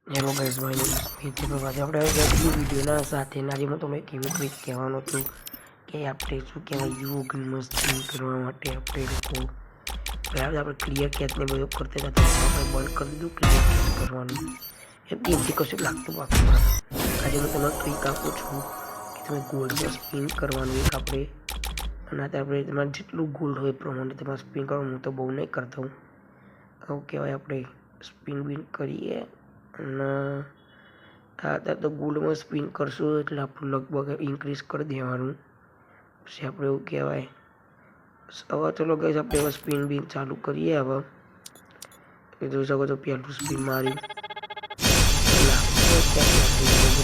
Hello guys, my name is Smit. આજે આપણે વિડીયોના સાથે આજે હું તમને કેવી રીતે કહેવાનો છું કે આપણે શું કહેવાય યોગ મસ્તી કરવા માટે આપણે લોકો પહેલાં આપણે ક્લિયર કેચને બધું કરતા હતા, આપણે બંધ કરી દીધું ક્લિયર કેચ કરવાનું. એમથી કશું લાગતું પાકું. આજે હું તમને ટ્રીક આપું છું કે તમે ગોલ્ડમાં સ્પિન કરવાનું એક આપણે, અને આપણે તમારે જેટલું ગોલ્ડ હોય એ પ્રમાણે તમારે સ્પિન કરવાનું. હું તો બહુ નહીં કરતો હું, આવું કહેવાય આપણે સ્પિન બિન કરીએ. અને અત્યારે તો ગોલ્ડમાં સ્પિન કરશું એટલે આપણું લગભગ ઇન્ક્રીઝ કરી દેવાનું. પછી આપણે એવું કહેવાય હવે ચલો ગાઈસ આપણે હવે સ્પિન બિન ચાલુ કરીએ. હવે જોઈ શકો છો પહેલું સ્પિન માર્યું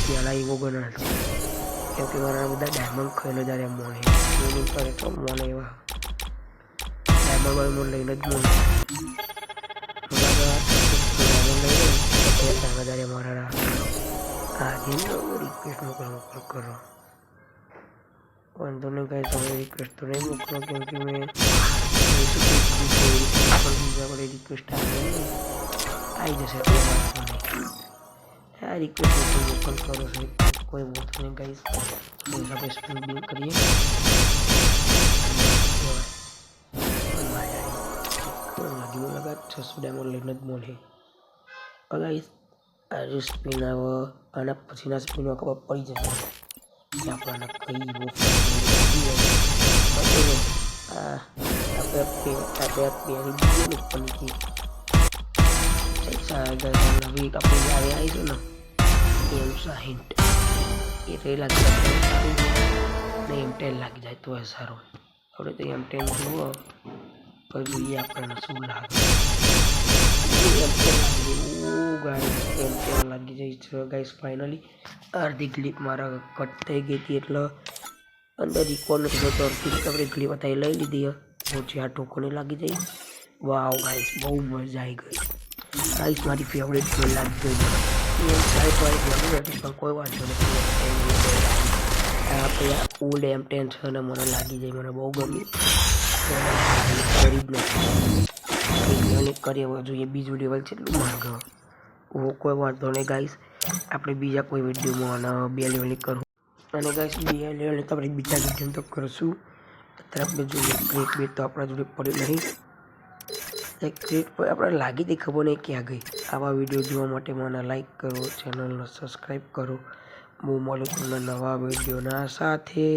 પહેલાં એવો ગણાય છે કેમ કે મારા બધા ડાયમંડ ખાઈને જ્યારે મોને કરે તો મોને એવા ડાયમંડ લઈને જ મોને વધારે મારા રિક્વેસ્ટ મોકલો કરો. વાંધો નહીં કાંઈ તમે રિક્વેસ્ટ તો નહીં મોકલો કેમ કે મેં રિક્વેસ્ટ આવી જશે. આ રિક્વેસ્ટ મોકલ કરો છો કોઈ વાંધો નહીં ગાઈસ. આપણે સ્પિન બિન કરીએ. લગા 600 ડાયમંડ લઈને જ મોને ગાઈસ. આ સ્પિન આવે આના પછીના સ્પિનમાં ખબર પડી જશે કે આપણને કઈ નવી આપણે જ્યારે આવીશું ને M60 એ રે લાગી જાય M10 લાગી જાય તો એ સારું. આપણે તો M10 જુઓ તો જોઈએ આપણને શું લાગે. M10 લાગી જાય છે ગાઈસ. ફાઇનલી અડધી ક્લિપ મારા કટ થઈ ગઈ હતી એટલે અંદર રિકોર્ડ નથી થતો. આપણે ક્લિપ અત્યારે લઈ લીધી પછી આ ટોકોને લાગી જાય. વાવ ગાઈસ, બહુ મજા આવી ગઈ ગાઈસ. મારી ફેવરેટ ગેમ લાગી ગઈ પણ કોઈ વાંધો નથી. આપણે ઓલ્ડ M10 છે અને મને લાગી જાય, મને બહુ ગમી. કરી જ નથી કરીએ હવે જોઈએ બીજું લેવલ કેટલું માંગે. કોઈ વાંધો નહીં ગાઈસ, આપણે બીજા કોઈ વિડીયોમાં અને 2 લેવલની કરવું. અને ગાઈસ 2 લેવલની તો આપણે બીજા વિડીયો તો કરશું. અત્યારે આપણે જોઈએ ક્રેટ બેટ તો આપણા જોડે પડ્યું નહીં. ક્રેટ પર આપણે લાગી હતી ખબર નહીં ક્યાં ગઈ. આવા વિડીયો જોવા માટે મને લાઈક કરો, ચેનલને સબસ્ક્રાઈબ કરો. બહુ મળું તમને નવા વિડીયોના સાથે.